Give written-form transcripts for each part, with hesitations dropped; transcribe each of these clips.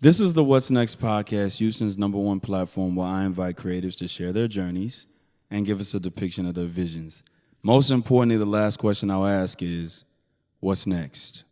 This is the What's Next podcast, Houston's #1 platform where I invite creatives to share their journeys and give us a depiction of their visions. Most importantly, the last question I'll ask is, what's next?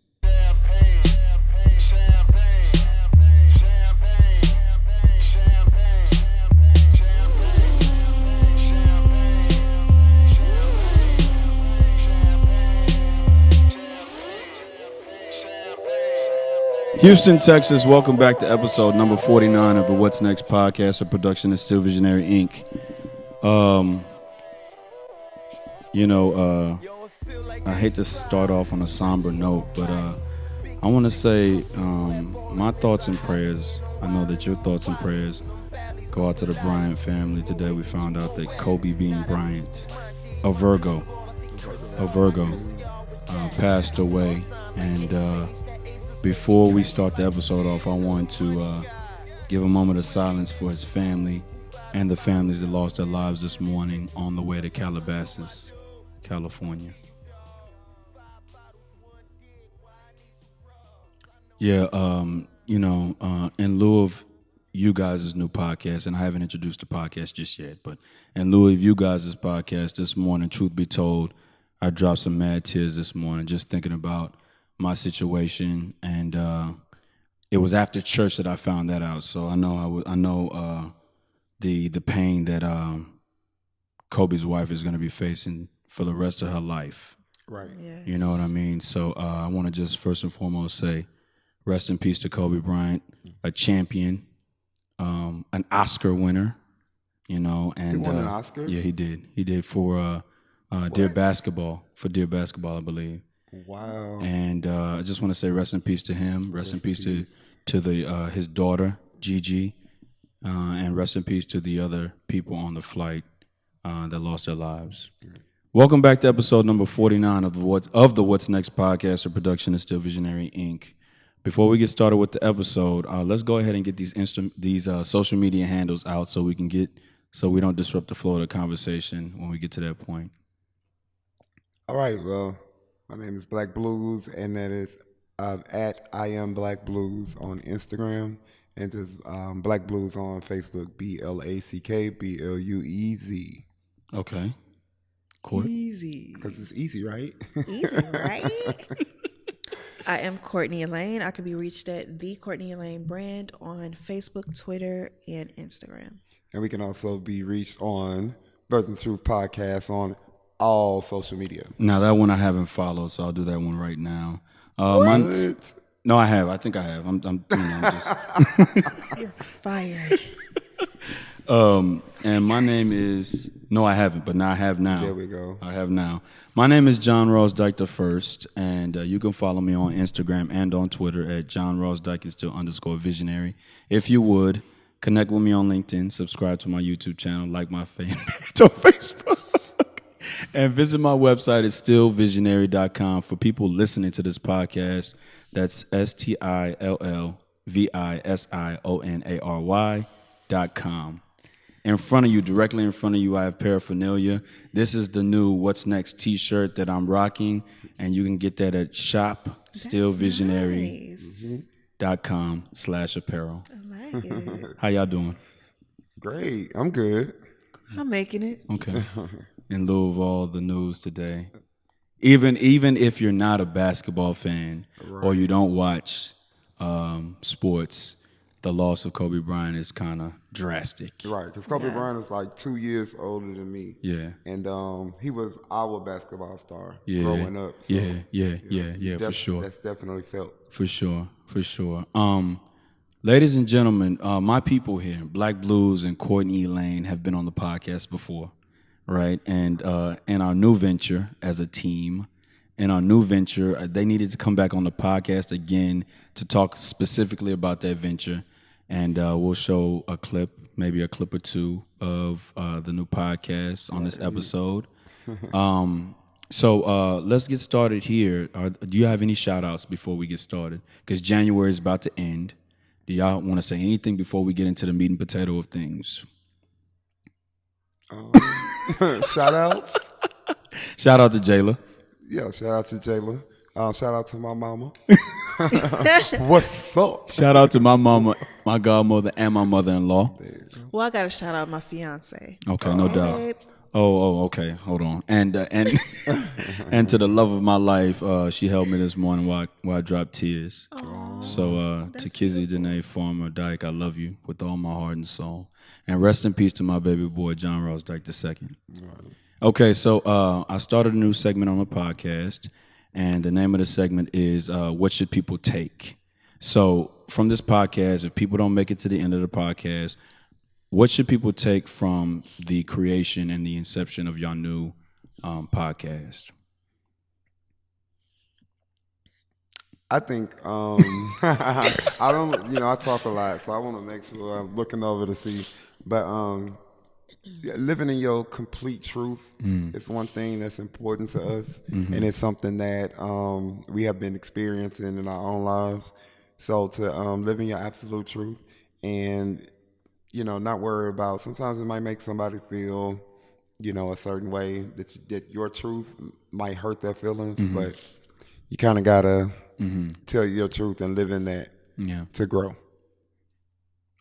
Houston, Texas, welcome back to episode number 49 of the What's Next podcast, a production of Still Visionary Inc. I hate to start off on a somber note, but I want to say my thoughts and prayers, I know that your thoughts and prayers go out to the Bryant family. Today we found out that Kobe Bean Bryant, a Virgo, passed away. And before we start the episode off, I want to give a moment of silence for his family and the families that lost their lives this morning on the way to Calabasas, California. Yeah, in lieu of you guys' new podcast, and I haven't introduced the podcast just yet, but in lieu of you guys' podcast this morning, truth be told, I dropped some mad tears this morning just thinking about my situation, and it was after church that I found that out. So I know the pain that Kobe's wife is going to be facing for the rest of her life. Right. Yes. You know what I mean? So I want to just first and foremost say, rest in peace to Kobe Bryant, a champion, an Oscar winner. And He won an Oscar? Yeah, he did. He did for Dear Basketball. For Dear Basketball, I believe. Wow. And I just want to say rest in peace to him. Rest in peace to his daughter, Gigi. And rest in peace to the other people on the flight that lost their lives. Welcome back to episode number 49 of the What's Next podcast, a production of Still Visionary Inc. Before we get started with the episode, let's go ahead and get these social media handles out so we don't disrupt the flow of the conversation when we get to that point. All right. Well, my name is Blackbluez, and that is at I am Blackbluez on Instagram, and just Blackbluez on Facebook, BlackBluez. Okay. Cool. Easy. Because it's easy, right? Easy, right? I am Courtney Elaine. I can be reached at the Courtney Elaine brand on Facebook, Twitter, and Instagram. And we can also be reached on Birth and Truth Podcast on all social media. Now, that one I haven't followed, so I'll do that one right now. What? No, I have. I think I have. I'm just... You're fired. And my name is... No, I haven't, but now I have now. There we go. I have now. My name is John Ross Dike I, and you can follow me on Instagram and on Twitter at John Ross Dike _visionary. If you would, connect with me on LinkedIn, subscribe to my YouTube channel, like my fan page on Facebook, and visit my website at stillvisionary.com. For people listening to this podcast, that's stillvisionary.com. Directly in front of you, I have paraphernalia. This is the new What's Next t-shirt that I'm rocking, and you can get that at shopstillvisionary.com/apparel. I like it. How y'all doing? Great. I'm good. I'm making it. Okay. In lieu of all the news today, even if you're not a basketball fan or you don't watch sports, the loss of Kobe Bryant is kind of drastic. Right, because Kobe Bryant is like 2 years older than me. Yeah. And he was our basketball star growing up. So, yeah, for sure. That's definitely felt. For sure. Ladies and gentlemen, my people here, Blackbluez and Courtney Elaine, have been on the podcast before, right? And in our new venture as a team, they needed to come back on the podcast again to talk specifically about that venture. And we'll show a clip, maybe a clip or two of the new podcast on this episode. So let's get started here. Do you have any shout outs before we get started? Because January is about to end. Do y'all want to say anything before we get into the meat and potato of things? Shout outs? Shout out to Jayla. Yeah, shout out to Jayla. Shout out to my mama. What's up? Shout out to my mama, my godmother, and my mother-in-law. Well, I gotta shout out my fiance. Okay, no Hey, doubt. babe. Okay. Hold on. And and to the love of my life, she held me this morning while I dropped tears. So to Kizzy, Danae, Farmer, Dyke, I love you with all my heart and soul. And rest in peace to my baby boy, John Ross Dike II. Okay, so I started a new segment on the podcast, and the name of the segment is What Should People Take? So from this podcast, if people don't make it to the end of the podcast, what should people take from the creation and the inception of your new podcast? I think I don't. I talk a lot, so I want to make sure I'm looking over to see. But living in your complete truth is one thing that's important to us, and it's something that we have been experiencing in our own lives. So to live in your absolute truth and not worry about. Sometimes it might make somebody feel, a certain way that your truth might hurt their feelings, but you kind of gotta tell your truth and live in that to grow.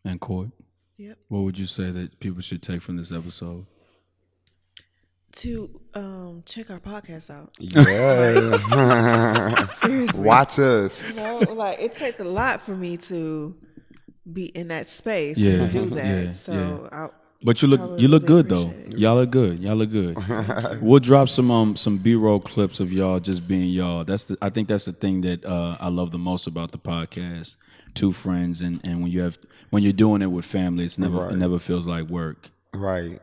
And Court, Yep. what would you say that people should take from this episode? To check our podcast out. Yeah. Seriously. Watch us. Like it takes a lot for me to be in that space Yeah, and do that. yeah, So But you look really good though. appreciate it. Y'all look good. We'll drop some B-roll clips of y'all just being y'all. I think that's the thing that I love the most about the podcast. Two friends, and when you're doing it with family, it never feels like work. Right.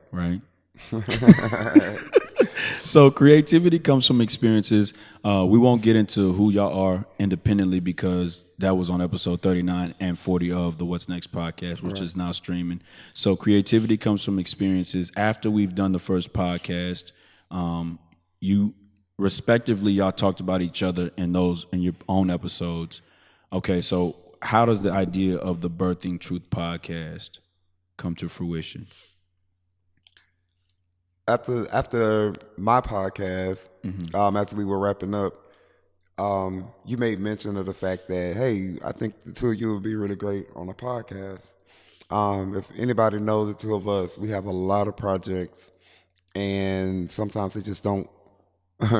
So creativity comes from experiences. We won't get into who y'all are independently because that was on episode 39 and 40 of the What's Next podcast, which is now streaming. So creativity comes from experiences. After we've done the first podcast, you respectively y'all talked about each other in your own episodes. Okay, so how does the idea of the Birthing Truth podcast come to fruition? After my podcast, after we were wrapping up, you made mention of the fact that, hey, I think the two of you would be really great on a podcast. If anybody knows the two of us, we have a lot of projects, and sometimes they just don't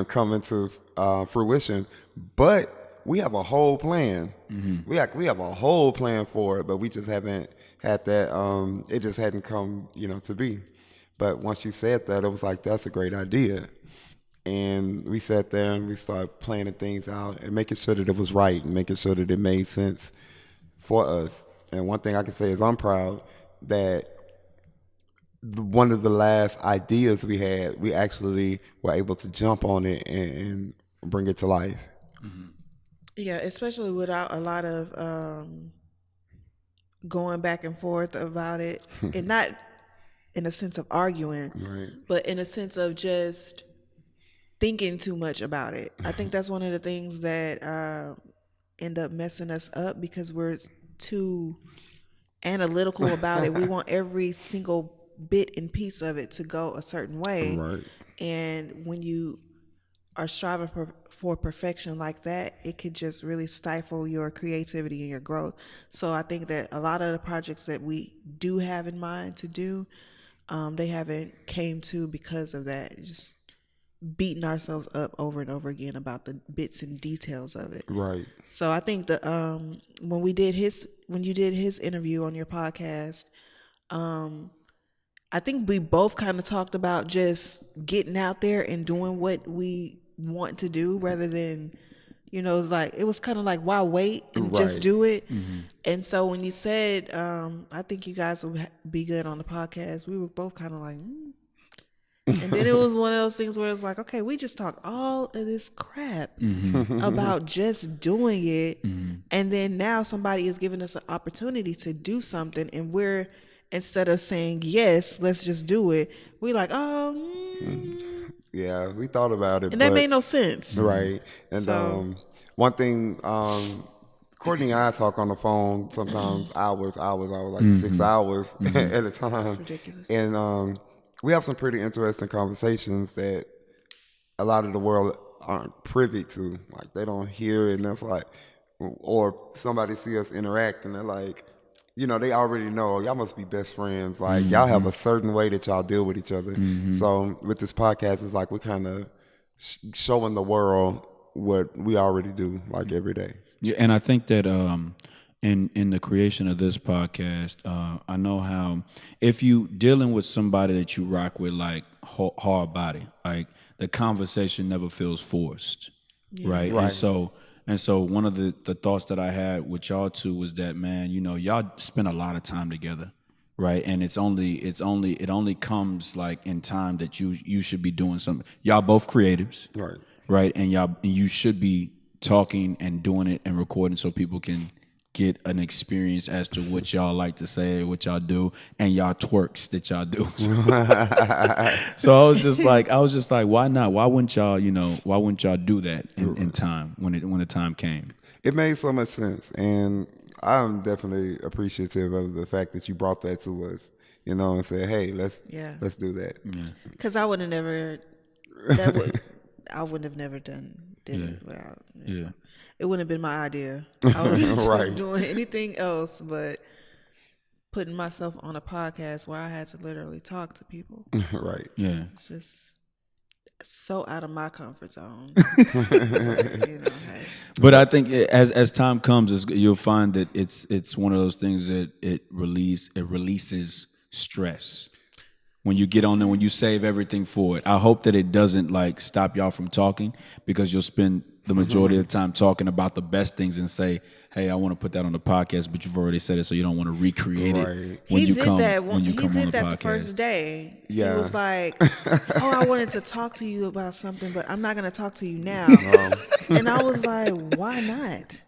come into fruition. But we have a whole plan. We have a whole plan for it, but we just haven't had that. It just hadn't come, to be. But once you said that, it was like, that's a great idea. And we sat there and we started planning things out and making sure that it was right and making sure that it made sense for us. And one thing I can say is I'm proud that one of the last ideas we had, we actually were able to jump on it and bring it to life. Yeah, especially without a lot of going back and forth about it, and not in a sense of arguing, but in a sense of just thinking too much about it. I think that's one of the things that end up messing us up because we're too analytical about it. We want every single bit and piece of it to go a certain way. And when you are striving for perfection like that, it could just really stifle your creativity and your growth. So I think that a lot of the projects that we do have in mind to do, they haven't came to because of that. Just beating ourselves up over and over again about the bits and details of it. So I think that when you did his interview on your podcast, I think we both kind of talked about just getting out there and doing what we want to do rather than, it was kind of like, why wait and just do it? And so when you said, I think you guys will be good on the podcast, we were both kind of like, And then it was one of those things where it's like, okay, we just talked all of this crap about just doing it. And then now somebody is giving us an opportunity to do something. And we're, instead of saying, yes, let's just do it, we like, Yeah, we thought about it. And that made no sense. Right. And one thing, Courtney and I talk on the phone sometimes hours, like 6 hours at a time. It's ridiculous. And we have some pretty interesting conversations that a lot of the world aren't privy to. Like they don't hear it, and that's like, or somebody see us interact, and they're like, they already know y'all must be best friends. Like y'all have a certain way that y'all deal with each other. So with this podcast, it's like we're kind of showing the world what we already do, like every day. Yeah, and I think that in the creation of this podcast, I know how if you dealing with somebody that you rock with, like hard body, like the conversation never feels forced, right? And so one of the thoughts that I had with y'all two was that, man, y'all spend a lot of time together, right? And it only comes like in time that you should be doing something. Y'all both creatives, right? And you should be talking and doing it and recording so people can get an experience as to what y'all like to say, what y'all do, and y'all twerks that y'all do. So I was just like, why not? Why wouldn't y'all do that in time when the time came? It made so much sense, and I'm definitely appreciative of the fact that you brought that to us, and said, hey, let's do that. Because I wouldn't have never did it without. It wouldn't have been my idea. I would have been doing anything else but putting myself on a podcast where I had to literally talk to people. Right. Yeah. It's just so out of my comfort zone. But I think as time comes, you'll find that it's one of those things that it releases stress. When you get on there, when you save everything for it. I hope that it doesn't like stop y'all from talking, because you'll spend the majority of the time talking about the best things and say, hey, I want to put that on the podcast, but you've already said it, so you don't want to recreate it when you come on the podcast. He did that the first day. Yeah. He was like, oh, I wanted to talk to you about something, but I'm not going to talk to you now. And I was like, why not?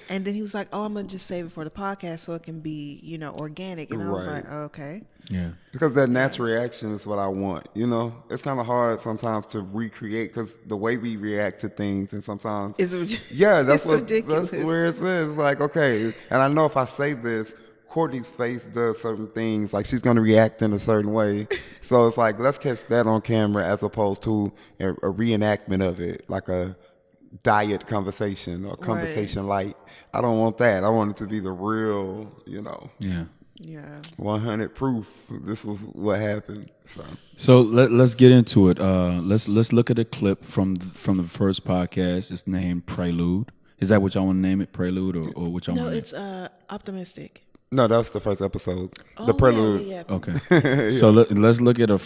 And then he was like, oh, I'm going to just save it for the podcast so it can be, organic. And I was like, oh, okay. Yeah. Because that natural reaction is what I want. It's kind of hard sometimes to recreate because the way we react to things, and sometimes that's ridiculous. That's where it is. Like, okay, and I know if I say this, Courtney's face does certain things, like she's going to react in a certain way. So it's like, let's catch that on camera as opposed to a reenactment of it, like a diet conversation or conversation light. I don't want that. I want it to be the real, Yeah. 100 proof. This was what happened. So let's get into it. Let's look at a clip from the first podcast. It's named Prelude. Is that what y'all want to name it, Prelude, or what y'all want to name it? No, it's Optimistic. No, that was the first episode. The Prelude. Yeah. Okay. So let's look at a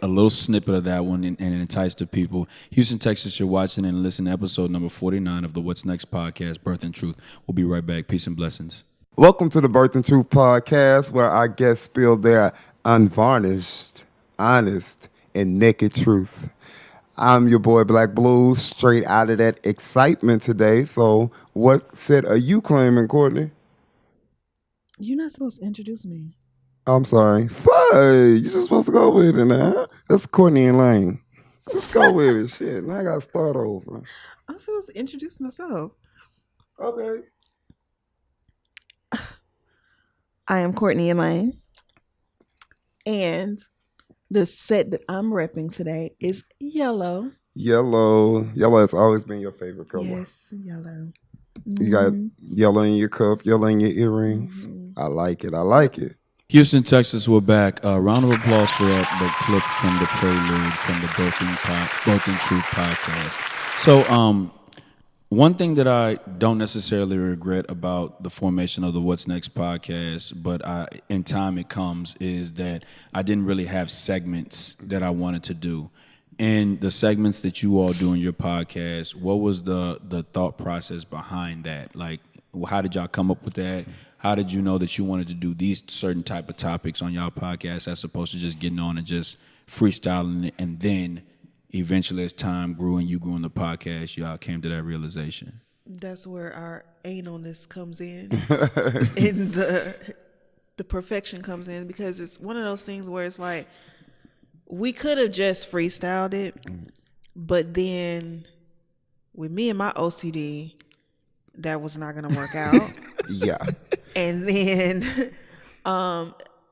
little snippet of that one and entice the people. Houston, Texas, you're watching and listening to episode number 49 of the What's Next podcast, Birth and Truth. We'll be right back. Peace and blessings. Welcome to the Birth and Truth podcast, where our guests spill their unvarnished, honest, and naked truth. I'm your boy Blackbluez, straight out of that excitement today. So what set are you claiming, Courtney? You're not supposed to introduce me. I'm sorry. You're just supposed to go with it now. That's Courtney Elaine. Just go with it. Shit, now I got to start over. I'm supposed to introduce myself. Okay. I am Courtney Elaine. And the set that I'm repping today is yellow. Yellow. Yellow has always been your favorite color. Yes, yellow. You got yellow in your cup, yellow in your earrings. I like it. Houston, Texas, we're back. Round of applause for the clip from the Prelude from the Birth and Truth podcast. So, one thing that I don't necessarily regret about the formation of the What's Next podcast, but in time it comes, is that I didn't really have segments that I wanted to do. And the segments that you all do in your podcast, what was the thought process behind that? Like, how did y'all come up with that? How did you know that you wanted to do these certain type of topics on y'all podcast as opposed to just getting on and just freestyling it, and then eventually as time grew and you grew in the podcast, y'all came to that realization? That's where our analness comes in. And the perfection comes in, because it's one of those things where it's like, we could have just freestyled it, but then with me and my OCD, that was not going to work out. Yeah. And then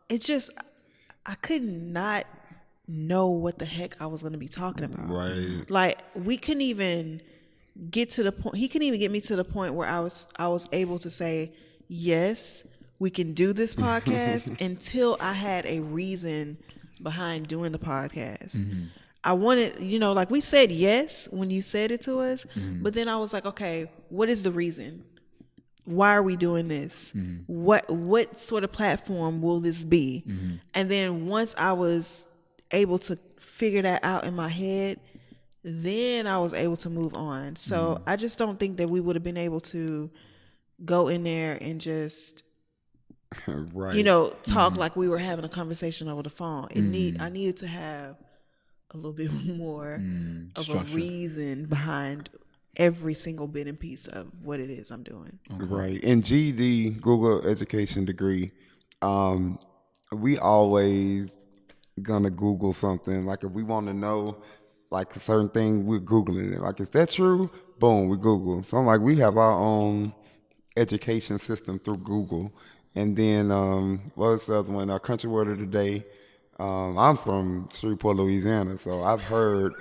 it just, I could not know what the heck I was going to be talking about. Right. Like we couldn't even get to the point. He couldn't even get me to the point where I was able to say, yes, we can do this podcast until I had a reason behind doing the podcast. I wanted, like we said yes when you said it to us, but then I was like, okay, what is the reason? Why are we doing this? What sort of platform will this be? And then once I was able to figure that out in my head, then I was able to move on. So I just don't think that we would have been able to go in there and just right. Talk like we were having a conversation over the phone. I needed to have a little bit more of structure. A reason behind every single bit and piece of what it is I'm doing. Okay. Right. In GED, Google Education Degree, we always gonna Google something. Like if we want to know like a certain thing, we're Googling it. Like, is that true? Boom, we Google. So I'm like, we have our own education system through Google. And then what was the other one? Country Word of the Day. I'm from Shreveport, Louisiana, so I've heard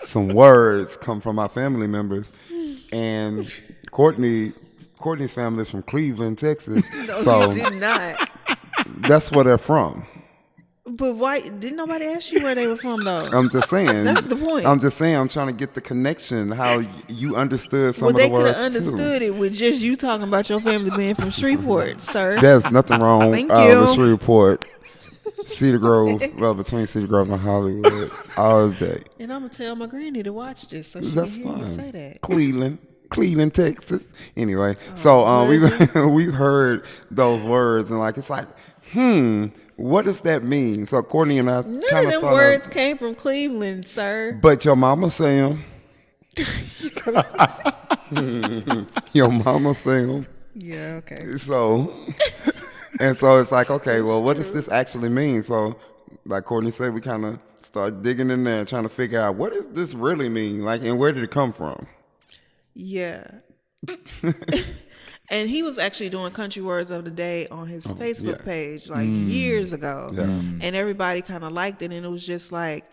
some words come from my family members. And Courtney's family is from Cleveland, Texas. No, so you did not. That's where they're from. But why didn't nobody ask you where they were from though? I'm just saying. That's the point. I'm just saying. I'm trying to get the connection. How you understood some of the words. Well, they could have understood it with just you talking about your family being from Shreveport, sir. There's nothing wrong Thank you. with Shreveport, Cedar Grove, between Cedar Grove and Hollywood, all day. And I'm gonna tell my granny to watch this, so she That's can hear you fine. say that. Cleveland, Texas. Anyway, so we've heard those words and like it's like, what does that mean? So Courtney and I None kind of of them words came from Cleveland, sir. But your mama say them. Your mama say them. Yeah, okay. So, and so it's like, okay, well, what does this actually mean? So, like Courtney said, we kind of start digging in there, trying to figure out what does this really mean, like, and where did it come from? Yeah. And he was actually doing Country Words of the Day on his Facebook page like years ago. Yeah. And everybody kind of liked it. And it was just like,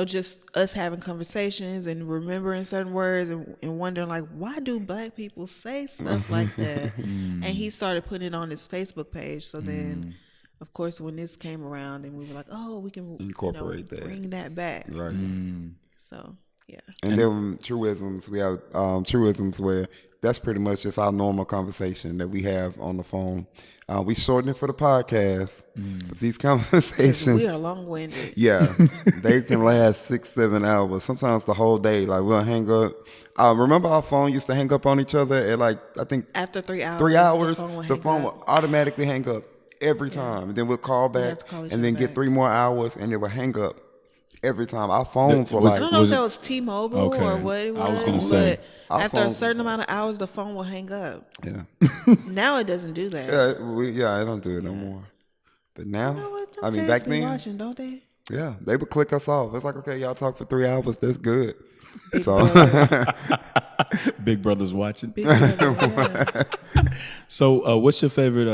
just us having conversations and remembering certain words and wondering like, why do black people say stuff like that? And he started putting it on his Facebook page. So then, of course, when this came around and we were like, oh, we can incorporate that. Bring that back. Right. So, yeah. And then truisms, we have truisms where that's pretty much just our normal conversation that we have on the phone. We shorten it for the podcast, but these conversations, we are long-winded. Yeah, they can last 6-7 hours, sometimes the whole day. Like we'll hang up. Remember our phone used to hang up on each other at like, I think after 3 hours. 3 hours, the phone will automatically hang up every time. And then we'll call back and then get 3 more hours and it will hang up every time. Our phones were like, I don't know if that was T-Mobile or what it was. I was going to say. After a certain amount of hours, the phone will hang up. Yeah. Now it doesn't do that. I don't do it no more. But now, I mean, back then, watching, don't they? Yeah, they would click us off. It's like, okay, y'all talk for 3 hours. That's good. Big Brother's watching. Big Brother, yeah. So, what's your favorite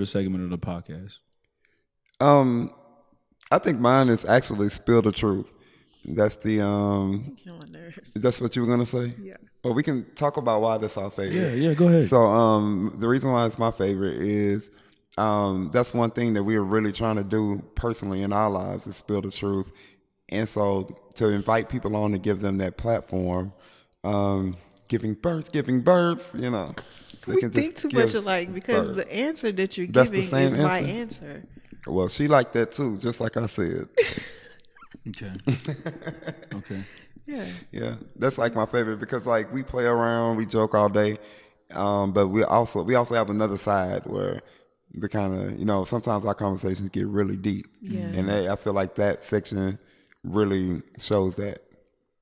segment of the podcast? I think mine is actually Spill the Truth. That's the that's what you were gonna say? Yeah. Well, we can talk about why that's our favorite. Yeah, go ahead. So the reason why it's my favorite is that's one thing that we are really trying to do personally in our lives is spill the truth. And so to invite people on to give them that platform, giving birth, We think too much alike because the answer that you're giving is my answer. Well, she liked that too, just like I said. Okay. Yeah. That's like my favorite because like we play around, we joke all day, but we also have another side where we kind of sometimes our conversations get really deep. Yeah. And I feel like that section really shows that.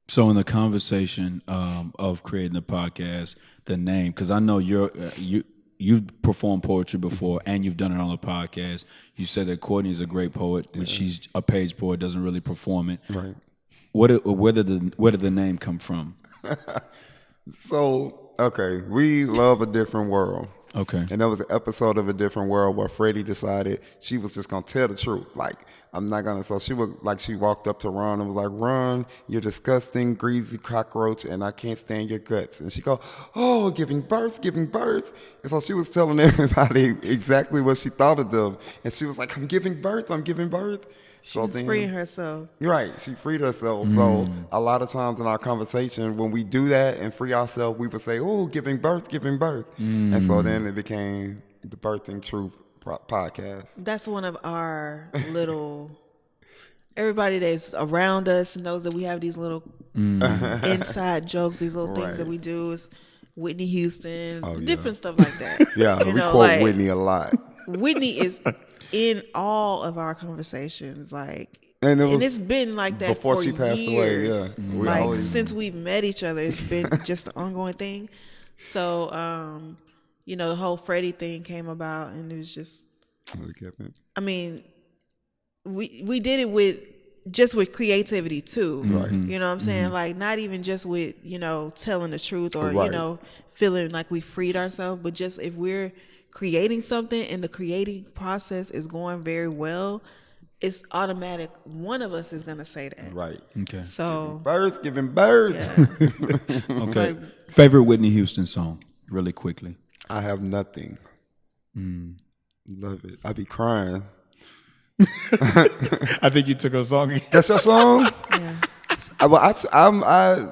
So in the conversation of creating the podcast, the name, because I know you've performed poetry before and you've done it on the podcast. You said that Courtney is a great poet, but she's a page poet, doesn't really perform it. Right. Where did the name come from? So, okay, we love a different world. Okay. And there was an episode of A Different World where Freddie decided she was just gonna tell the truth. Like, I'm not gonna. So she walked up to Ron and was like, "Ron, you're disgusting, greasy cockroach, and I can't stand your guts." And she go, "Oh, giving birth." And so she was telling everybody exactly what she thought of them. And she was like, I'm giving birth. She's freeing herself. Right, she freed herself. So a lot of times in our conversation, when we do that and free ourselves, we would say, "Oh, giving birth." And so then it became the Birthing Truth podcast. That's one of our little. Everybody that's around us knows that we have these little inside jokes, these little things that we do. Is Whitney Houston, different stuff like that. Yeah, we quote Whitney a lot. Whitney is in all of our conversations, like, and it's been like that before for she passed years. away. Yeah, since we've met each other, it's been just an ongoing thing. So, the whole Freddie thing came about, and it was just. I mean, we did it with creativity too. Right. You know what I'm saying? Like, not even just with telling the truth or feeling like we freed ourselves, but just if we're creating something and the creating process is going very well, it's automatic. One of us is gonna say that. Right. Okay. So giving birth. Yeah. Okay. Favorite Whitney Houston song, really quickly. I Have Nothing. Love it. I be crying. I think you took a song. That's your song? Yeah. I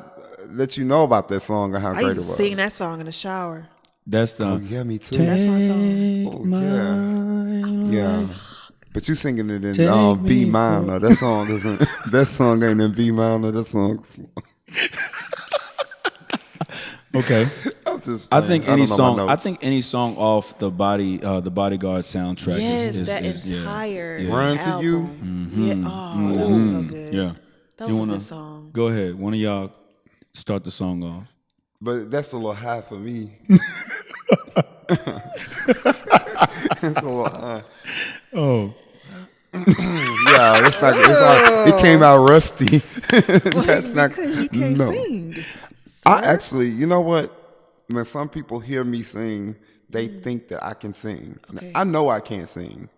let you know about that song and how I great it used to was. sing that song in the shower. That's the. Oh, yeah, me too. That's my song. Oh, yeah. But you singing it in B minor. That song isn't. That song ain't in B minor. That song. Okay. I think any song. I think any song off the Bodyguard soundtrack. Yes, is that entire Run album. to You. Yeah. Oh, that was so good. Yeah. That was a good song. Go ahead. One of y'all start the song off. But that's a little high for me. It's a little high. Oh. Yeah, it's not. It came out rusty. That's not. Because you can't sing. I actually, you know what? When some people hear me sing, they think that I can sing. Okay. I know I can't sing,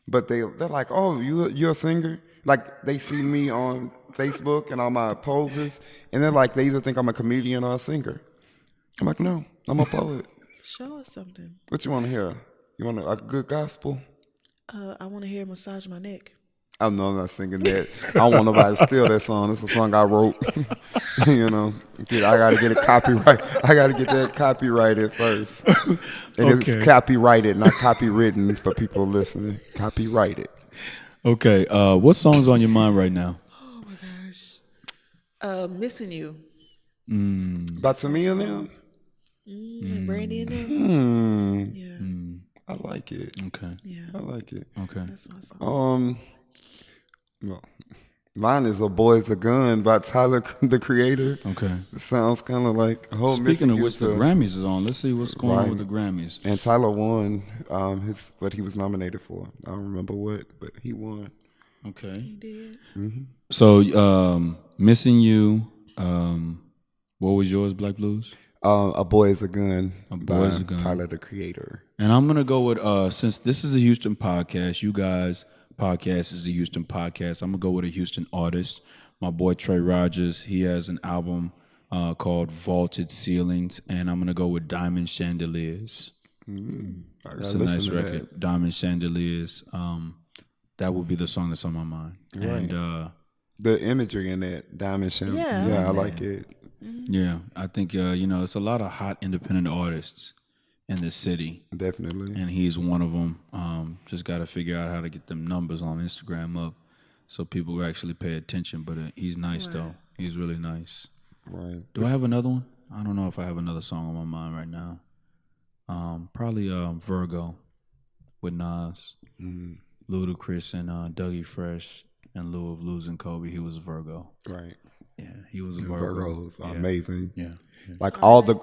but they're like, "Oh, you're a singer." Like, they see me on Facebook and all my poses, and they're like, they either think I'm a comedian or a singer. I'm like, no, I'm a poet. Show us something. What you want to hear? You want a good gospel? I want to hear "Massage My Neck." Oh, no, I'm not singing that. I don't want nobody to steal that song. It's a song I wrote. I got to get it copyright. I got to get that copyrighted first. And It's copyrighted, not copywritten for people listening. Copyrighted. Okay. What song's on your mind right now? Oh my gosh. "Missing You." By Tamia now? And Brandy and them. Yeah. I like it. Okay. Yeah. I like it. Okay. That's my song. Well, mine is "A Boy's a Gun" by Tyler, the Creator. Okay. It sounds kind of like a whole. Speaking of which, the Grammys is on. Let's see what's going on with the Grammys. And Tyler won what he was nominated for. I don't remember what, but he won. Okay. He did. So, "Missing You." What was yours, Blackbluez? "A Boy's a Gun" Boy's a Gun. Tyler, the Creator. And I'm gonna go with since this is a Houston podcast, you guys' podcast is a Houston podcast. I'm gonna go with a Houston artist. My boy Trey Rogers. He has an album called "Vaulted Ceilings," and I'm gonna go with "Diamond Chandeliers." It's a nice record. That. "Diamond Chandeliers." That would be the song that's on my mind. Right. And the imagery in that Diamond Chandelier. Yeah, I like it. yeah, I think it's a lot of hot independent artists in the city. Definitely. And he's one of them. Just got to figure out how to get them numbers on Instagram up so people will actually pay attention. But he's nice, though. He's really nice. Right. Do I have another one? I don't know if I have another song on my mind right now. Probably Virgo with Nas, Ludacris, and Dougie Fresh. In lieu of losing Kobe, he was a Virgo. Right. Yeah, he was a Virgo. Virgos are amazing. Yeah. Like all the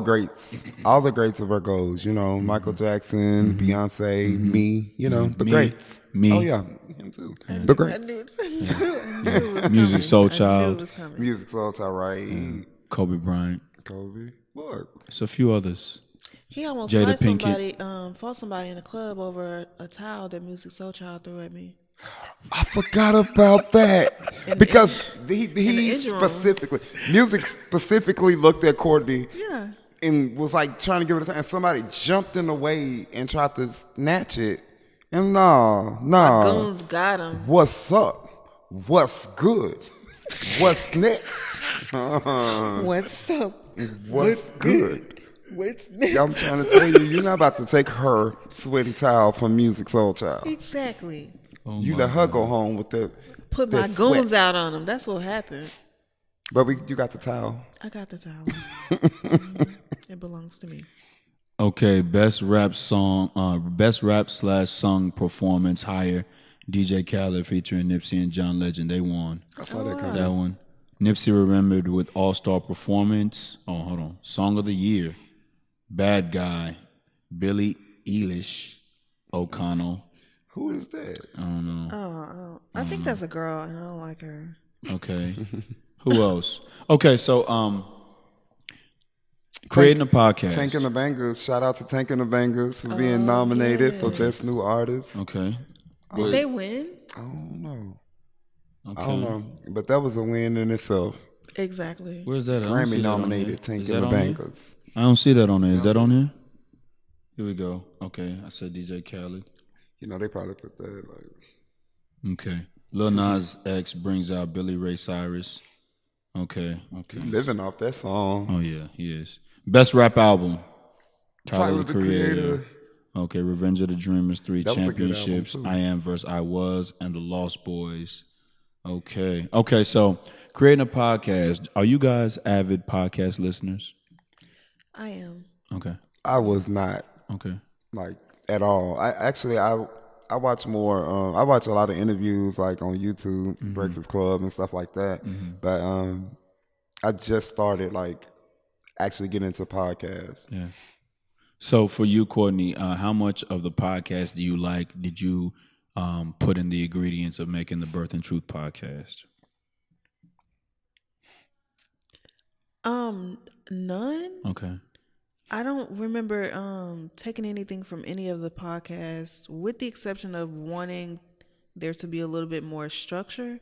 greats are Virgos, Michael Jackson, Beyonce, me, the greats. Me. Oh yeah, him too. The greats. Music Soul Child. Music Soul Child, right? Kobe Bryant. Kobe. Look. It's a few others. He almost Jada Pinkett. fought somebody in the club over a towel that Music Soul Child threw at me. I forgot about that because he specifically, music specifically looked at Courtney. Yeah. And was like trying to give it a time. And somebody jumped in the way and tried to snatch it. And no. My goons got him. What's up? What's good? What's next? What's up? What's good? What's next? I'm trying to tell you, you're not about to take her sweaty towel from Music Soul Child. Exactly. Oh you let her go home with the put my goons out on him. That's what happened. But you got the towel. I got the towel. It belongs to me. Okay, best rap song, best rap / song performance higher. DJ Khaled featuring Nipsey and John Legend. They won. I saw that coming. That one. Nipsey remembered with All-Star Performance. Oh, hold on. Song of the Year. Bad Guy. Billie Eilish. O'Connell. Who is that? I don't know. Oh, I think that's a girl, and I don't like her. Okay. Who else? Okay, so creating a podcast. Tank and the Bangers. Shout out to Tank and the Bangers for being nominated for Best New Artist. Okay. Did they win? I don't know. Okay. I don't know. But that was a win in itself. Exactly. Where's that? Grammy nominated Tank and the Bangers. I don't see that on there. Is that on here? Here we go. Okay. I said DJ Khaled. You know, they probably put that like. Okay. Lil Nas X brings out Billy Ray Cyrus. Okay. He's living off that song. Oh, yeah, he is. Best rap album. Tyler, the Creator. Okay, Revenge of the Dreamers 3 that Championships. I Am vs. I Was and The Lost Boys. Okay, so creating a podcast. Are you guys avid podcast listeners? I am. Okay. I was not. Okay. Like at all. I watch more. I watch a lot of interviews like on YouTube, Breakfast Club and stuff like that. But I just started like actually getting into podcasts. Yeah. So for you, Courtney, how much of the podcast do you like? Did you put in the ingredients of making the Birth and Truth podcast? None. Okay. I don't remember taking anything from any of the podcasts, with the exception of wanting there to be a little bit more structure.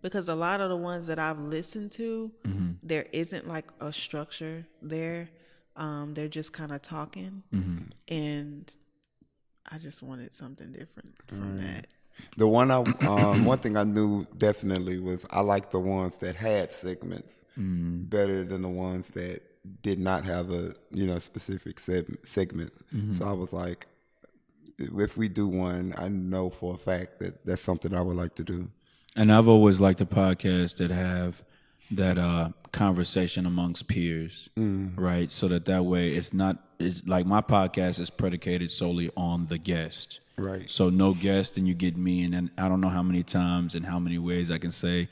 Because a lot of the ones that I've listened to, there isn't like a structure there. They're just kind of talking, and I just wanted something different from that. The one one thing I knew definitely was I liked the ones that had segments better than the ones that did not have a specific segment. So I was like, if we do one, I know for a fact that that's something I would like to do. And I've always liked the podcasts that have that conversation amongst peers, right? So that way it's like my podcast is predicated solely on the guest. Right. So no guest and you get me, and then I don't know how many times and how many ways I can say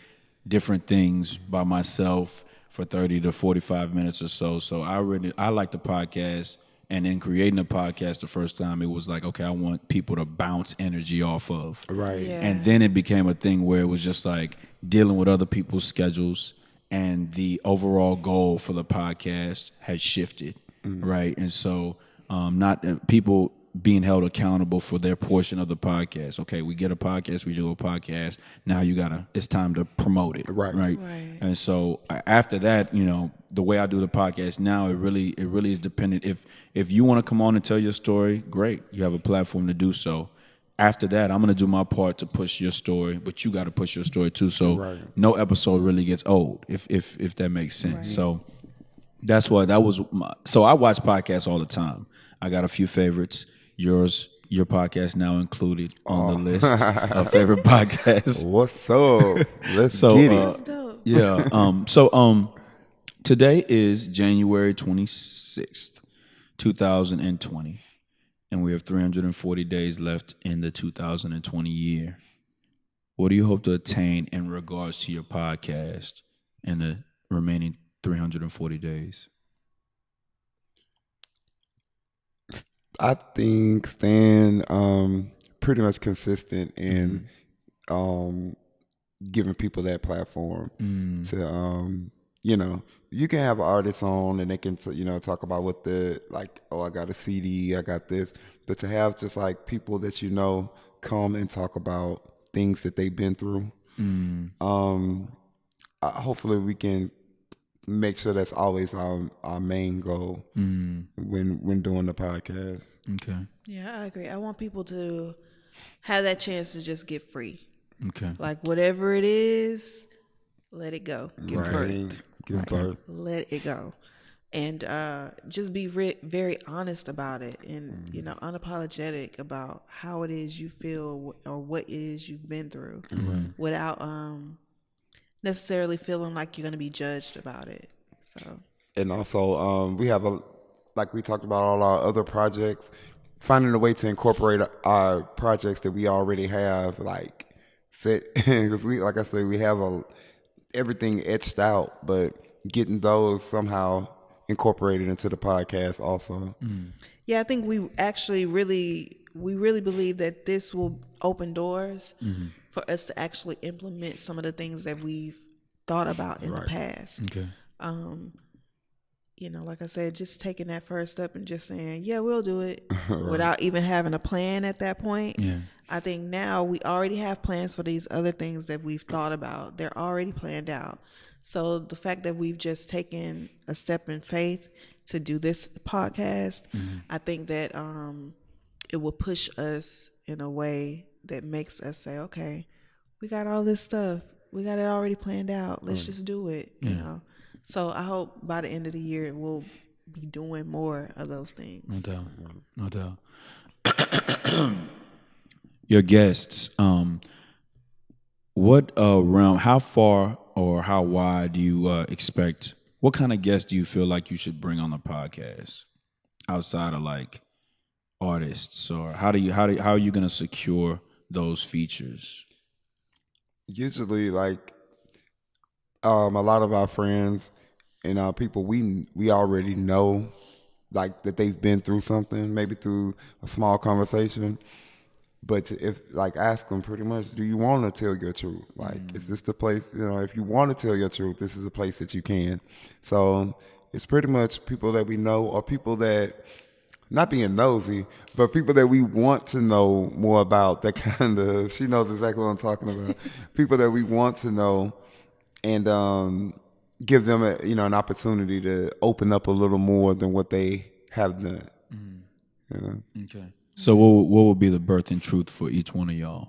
different things by myself for 30 to 45 minutes or so. So I like the podcast, and in creating a podcast the first time, it was like, okay, I want people to bounce energy off of. Right. Yeah. And then it became a thing where it was just like dealing with other people's schedules, and the overall goal for the podcast has shifted, right? And so not people being held accountable for their portion of the podcast. Okay, we get a podcast, we do a podcast. Now it's time to promote it, right? And so after that, the way I do the podcast now, it really is dependent. If you want to come on and tell your story, great, you have a platform to do so. After that, I'm going to do my part to push your story, but you got to push your story too. So no episode really gets old, if that makes sense. Right. So that's why so I watch podcasts all the time. I got a few favorites. Your podcast now included on the list of favorite podcasts. What's up? Let's get it. Yeah. So today is January 26th, 2020. And we have 340 days left in the 2020 year. What do you hope to attain in regards to your podcast in the remaining 340 days? I think staying pretty much consistent in giving people that platform to you know, you can have artists on and they can, talk about what I got a CD, I got this. But to have just like people that come and talk about things that they've been through, hopefully we can make sure that's always our main goal when doing the podcast. Okay. Yeah, I agree. I want people to have that chance to just get free. Okay. Like whatever it is, let it go. Give birth. Give birth. Let it go. And just be very honest about it and, unapologetic about how it is you feel or what it is you've been through without necessarily feeling like you're going to be judged about it. So. And also, we have like we talked about all our other projects, finding a way to incorporate our projects that we already have, like set, because like I said, we have everything etched out, but getting those somehow incorporated into the podcast also. Yeah, I think we actually really believe that this will open doors for us to actually implement some of the things that we've thought about in the past. Okay. Like I said, just taking that first step and just saying, yeah, we'll do it without even having a plan at that point. Yeah. I think now we already have plans for these other things that we've thought about. They're already planned out. So the fact that we've just taken a step in faith to do this podcast, I think that it will push us in a way that makes us say, okay, we got all this stuff. We got it already planned out. Let's just do it, you know. So I hope by the end of the year we'll be doing more of those things. No doubt. Your guests, what realm, how far or how wide do you expect? What kind of guests do you feel like you should bring on the podcast outside of like artists, or how are you going to secure those features? Usually, like a lot of our friends and people we already know, like that they've been through something, maybe through a small conversation. But if ask them pretty much, do you want to tell your truth? Like, is this the place? If you want to tell your truth, this is a place that you can. So it's pretty much people that we know, or people that, not being nosy, but people that we want to know more about. That kind of, she knows exactly what I'm talking about. People that we want to know, and give them an opportunity to open up a little more than what they have done. Okay. So what would be the birth and truth for each one of y'all?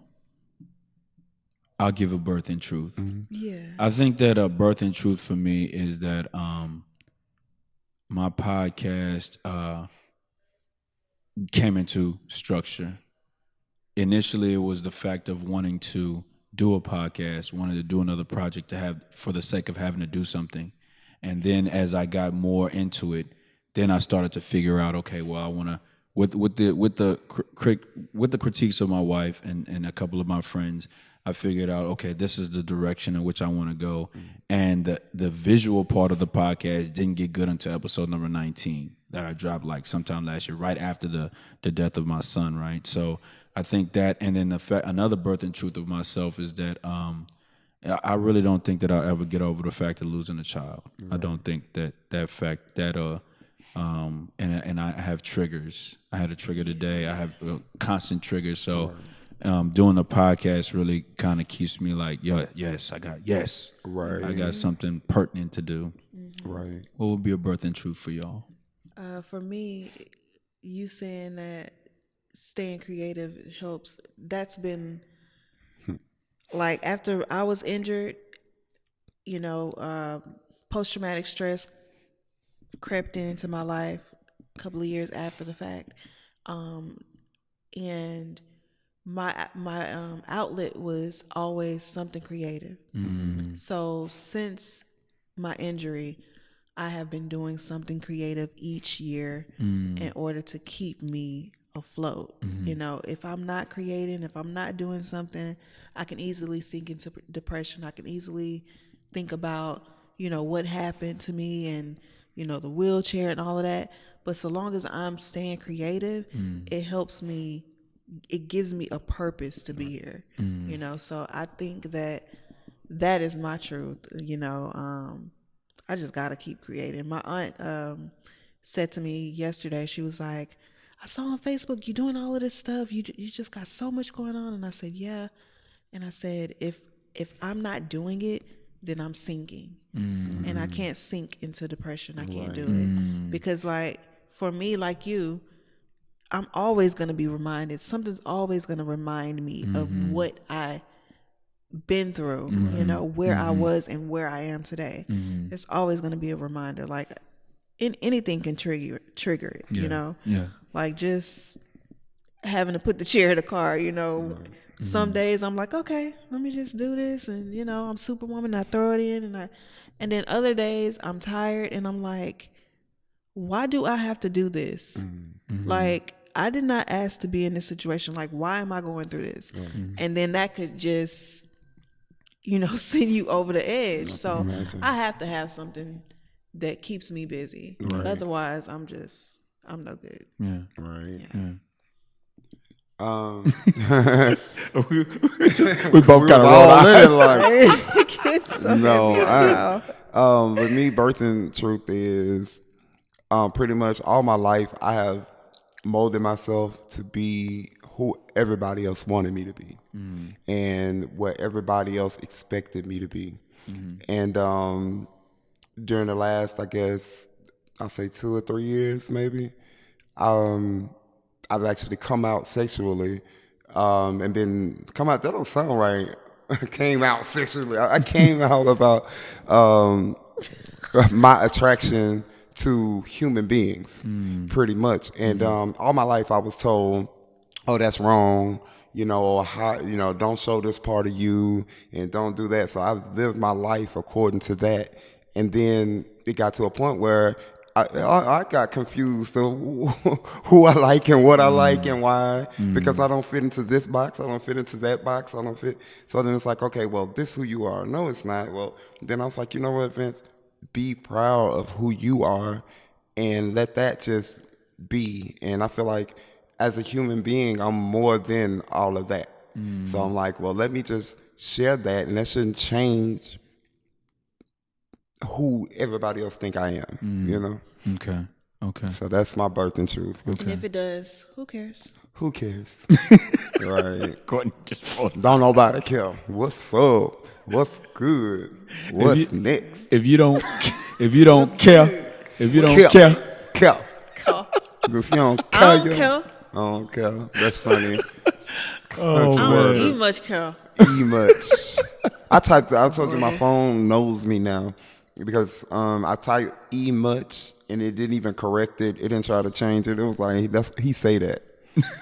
I'll give a birth and truth. Yeah. I think that a birth and truth for me is that my podcast came into structure. Initially, it was the fact of wanting to do a podcast, wanted to do another project to have for the sake of having to do something. And then as I got more into it, then I started to figure out, okay, well, I want to, with the critiques of my wife and a couple of my friends, I figured out, okay, this is the direction in which I want to go. And the visual part of the podcast didn't get good until episode number 19 that I dropped like sometime last year, right after the death of my son, right? So I think that, and then another birth and truth of myself is that I really don't think that I'll ever get over the fact of losing a child. Right. I don't think that fact that and I have triggers. I had a trigger today. I have constant triggers. So doing a podcast really kind of keeps me like, yes, I got something pertinent to do. Right. What would be a birth and truth for y'all? For me, you saying that staying creative helps. That's been like after I was injured, post-traumatic stress crept into my life a couple of years after the fact, and my outlet was always something creative. So since my injury, I have been doing something creative each year in order to keep me afloat. If I'm not creating, if I'm not doing something, I can easily sink into depression. I can easily think about, what happened to me and, the wheelchair and all of that. But so long as I'm staying creative, it helps me, it gives me a purpose to be here, So I think that is my truth. I just gotta keep creating. My aunt said to me yesterday, she was like, I saw on Facebook you doing all of this stuff. You just got so much going on. And I said, yeah. And I said, if I'm not doing it, then I'm sinking. And I can't sink into depression. I can't do it. Because like for me, like you, I'm always gonna be reminded. Something's always gonna remind me of what I been through, you know, where I was and where I am today. It's always going to be a reminder. Like anything can trigger it, you know. Like just having to put the chair in the car, you know. Some days I'm like, okay, let me just do this, and you know, I'm Superwoman. I throw it in, and then other days I'm tired, and I'm like, why do I have to do this? Like I did not ask to be in this situation. Like why am I going through this? And then that could just, you know, send you over the edge. So I have to have something that keeps me busy. Otherwise, I'm no good. Yeah. Right. Yeah. We We both kind of rolled all out. in it like So no. heavy. With me, birthing truth is pretty much all my life I have molded myself to be who everybody else wanted me to be, and what everybody else expected me to be. And during the last, I guess, I'll say 2 or 3 years, maybe, I've actually come out sexually, and come out. That don't sound right. Came out sexually. I came out about my attraction to human beings, pretty much. And all my life I was told, oh, that's wrong, you know, or how, you know, don't show this part of you and don't do that. So I've lived my life according to that. And then it got to a point where I got confused of who I like and what I like and why, because I don't fit into this box, I don't fit into that box, I don't fit. So then it's like, okay, well, this is who you are. No, it's not. Well, then I was like, you know what, Vince? Be proud of who you are and let that just be. And I feel like as a human being, I'm more than all of that. So I'm like, well, let me just share that, and that shouldn't change who everybody else think I am, you know? Okay. So that's my birthing truth. And if it does, who cares? Who cares? Right. Courtney just rolled. Don't nobody care. What's up? What's good? What's next? If you don't care, if you don't care, Care. Call. If you don't care, I don't care. I don't care. That's funny. Oh, I man. don't eat much, Carol. E-much. I told you my phone knows me now because I typed E-much and it didn't even correct it. It didn't try to change it. It was like, he say that.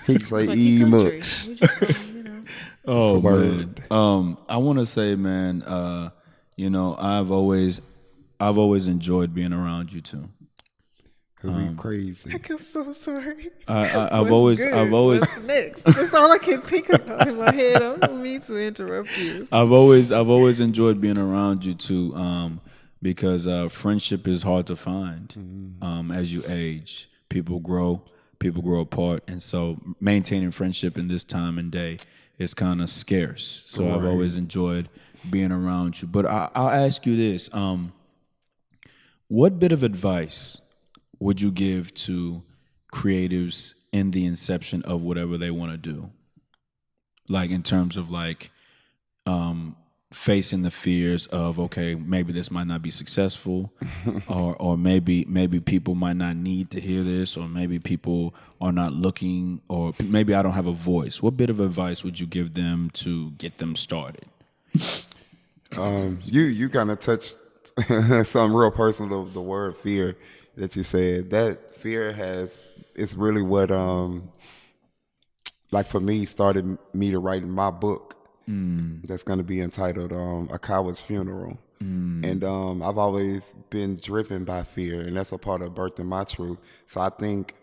He say Like he country. E-much. We just gonna, you know. Oh, It's a word. man. I want to say, man, you know, I've always enjoyed being around you two. It'd be crazy. I'm so sorry. I've always What's next? That's all I can think about in my head. I don't mean to interrupt you. I've always enjoyed being around you two, because friendship is hard to find. As you age, people grow apart, and so maintaining friendship in this time and day is kind of scarce. So I've always enjoyed being around you. But I'll ask you this: what bit of advice would you give to creatives in the inception of whatever they want to do? Like in terms of like facing the fears of, okay, maybe this might not be successful, or maybe people might not need to hear this, or maybe people are not looking, or maybe I don't have a voice. What bit of advice would you give them to get them started? You kind of touched something real personal, the word fear that you said. That fear it's really what like for me started me to write my book that's going to be entitled A Coward's Funeral. And I've always been driven by fear, and that's a part of birthing my truth. So I think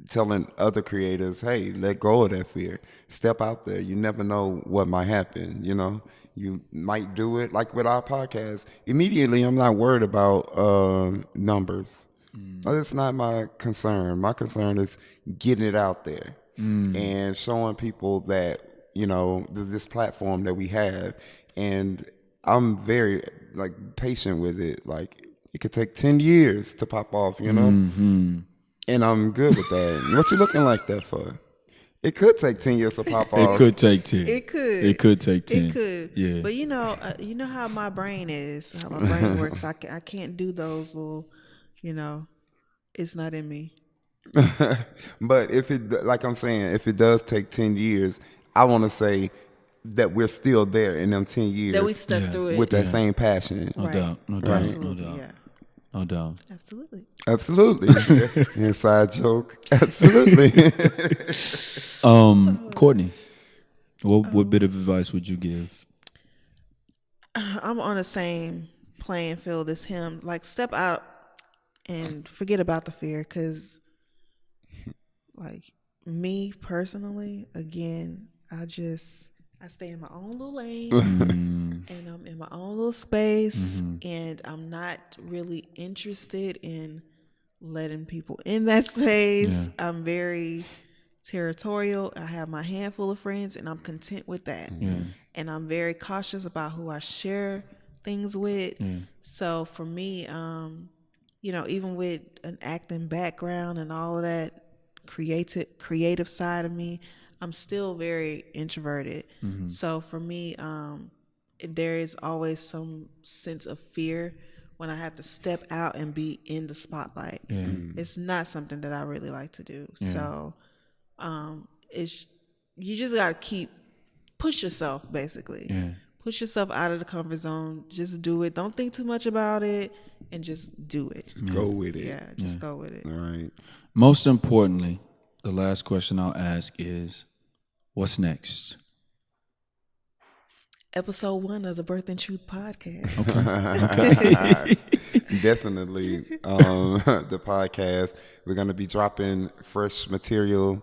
telling other creators, hey, let go of that fear, step out there, you never know what might happen, you know. You might do it, like with our podcast. Immediately, I'm not worried about numbers. That's not my concern. My concern is getting it out there and showing people that, you know, this platform that we have. And I'm very like patient with it. Like it could take 10 years to pop off, you know, and I'm good with that. What you looking like that for? It could take 10 years to pop off. It could take 10. It could. It could take 10. It could. Yeah. But you know how my brain is, how my brain works. I can't do those little, it's not in me. But if it, like I'm saying, if it does take 10 years, I want to say that we're still there in them 10 years. That we stuck through it. With that same passion. No Right. doubt. No doubt. Absolutely, No doubt. yeah. No doubt. Absolutely. Absolutely. Inside joke. Absolutely. Courtney, what bit of advice would you give? I'm on the same playing field as him. Like, step out and forget about the fear, because, like, me personally, again, I stay in my own little lane and I'm in my own little space, and I'm not really interested in letting people in that space. Yeah. I'm very territorial. I have my handful of friends and I'm content with that. Yeah. And I'm very cautious about who I share things with. Yeah. So for me, even with an acting background and all of that creative side of me, I'm still very introverted. So for me, there is always some sense of fear when I have to step out and be in the spotlight. Yeah. It's not something that I really like to do. Yeah. So you just got to push yourself, basically. Yeah. Push yourself out of the comfort zone. Just do it. Don't think too much about it, and just do it. Go with it. Yeah, just go with it. All right. Most importantly, the last question I'll ask is, what's next? Episode 1 of the Birth and Truth podcast. Definitely. The podcast. We're going to be dropping fresh material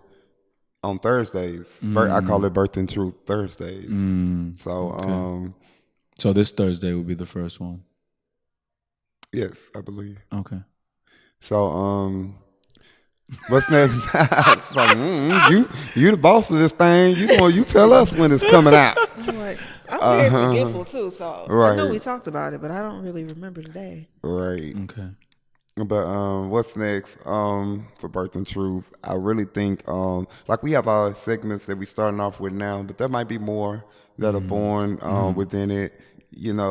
on Thursdays. I call it Birth and Truth Thursdays. So, So this Thursday will be the first one. yes, I believe. Okay. So, what's next? So, you the boss of this thing. You tell us when it's coming out. I'm very forgetful too, so Right. I know we talked about it, but I don't really remember today. Right. Okay. But what's next for Birth and Truth? I really think like we have our segments that we starting off with now, but there might be more that are born within it, and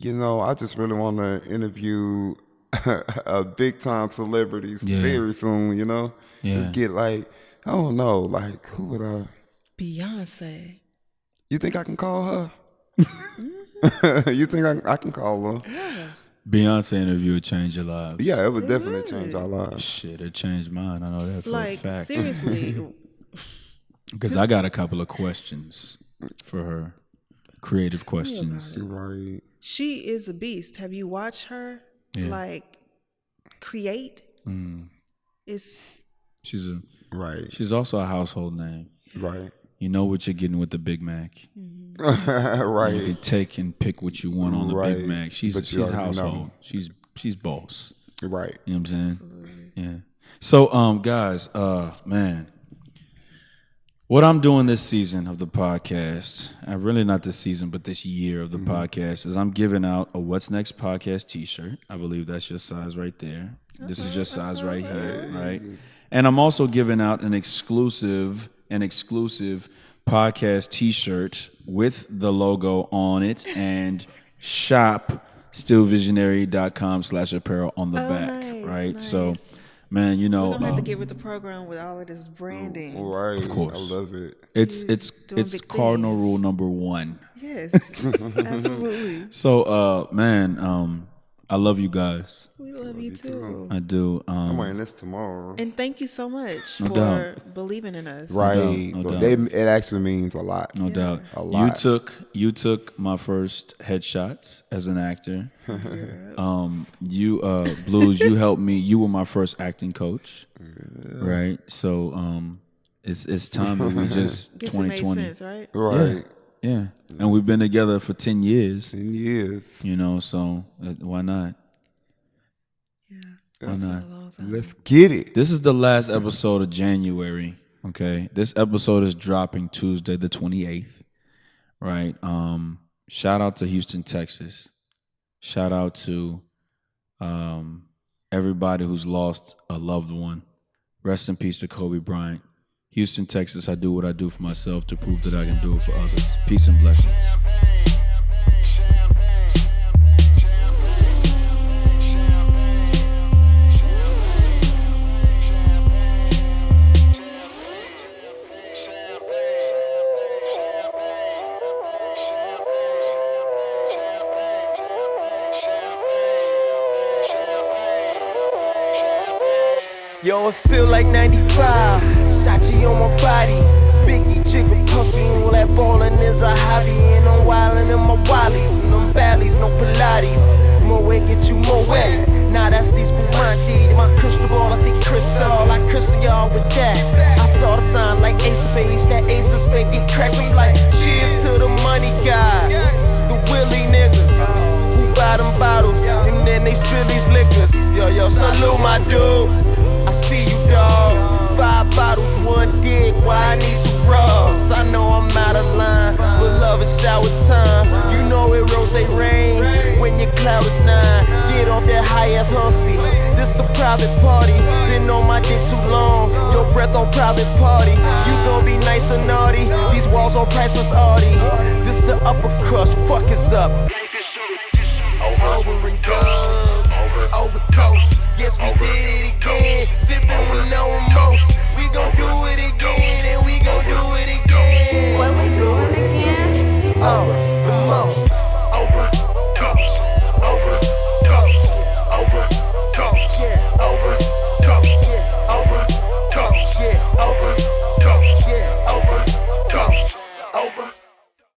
I just really want to interview a big time celebrities very soon, Yeah. Just get like, I don't know, like who would I? Beyonce. You think I can call her? You think I can call her? Yeah. Beyonce interview would change your lives. Yeah, it would definitely change our lives. Shit, it changed mine. I know that for a fact. Seriously. Because I got a couple of questions for her. Creative questions. Right. She is a beast. Have you watched her create? She's also a household name. Right. You know what you're getting with the Big Mac. Right. You can take and pick what you want on the Big Mac. She's household. know. She's boss. Right. You know what I'm saying? Absolutely. Yeah. So, guys, man, what I'm doing this season of the podcast, really not this season, but this year of the podcast, is I'm giving out a What's Next podcast T-shirt. I believe that's your size right there. This is your size right here, right? And I'm also giving out an exclusive podcast T-shirt with the logo on it and shop stillvisionary.com/apparel on the back, nice, right? nice. So, man, We don't have to get with the program with all of this branding. Right. Of course. I love it. It's doing big cardinal things. rule number 1. Yes, absolutely. So, man, I love you guys. We love you too. I do. I'm wearing this tomorrow. And thank you so much No for doubt. believing in us. Right. No doubt. It actually means a lot. No doubt. A lot. You took my first headshots as an actor. You Blues, you helped me. You were my first acting coach. Right? So it's time that we just Guess 2020. it made sense, right? Right. Yeah. And we've been together for 10 years. 10 years. So why not? Yeah. Why not? A long time. Let's get it. This is the last episode of January, okay? This episode is dropping Tuesday the 28th, right? Shout out to Houston, Texas. Shout out to everybody who's lost a loved one. Rest in peace to Kobe Bryant. Houston, Texas, I do what I do for myself to prove that I can do it for others. Peace and blessings. Yo, it feel like 95, Sachi on my body, Biggie, Jigger, Puffy, all that ballin' is a hobby. And I'm wildin' in my wallies, and them valleys, no Pilates. More weight get you more wet, nah that's these Spumante. In my crystal ball, I see crystal, I crystal y'all with that. I saw the sign like Ace of Spades, that Ace of Spades get cracked me like cheers to the money guys, the Willie niggas who buy them bottles, and then they spill these liquors. Yo, salute my dude. I see you, dawg. 5 bottles, 1 dick. Why I need 2 bras? I know I'm out of line, but love is shower time. You know it rose rain when your cloud is 9. Get off that high ass hussy. This a private party. Been on my dick too long. Your breath on private party. You gon' be nice and naughty. These walls on priceless Audi. This the upper crust. Fuck is up. Over and done. Overdose. Yes, we did it again. Sippin' with no remorse. We gon' do it again, and we gon' do it again. What we doing again?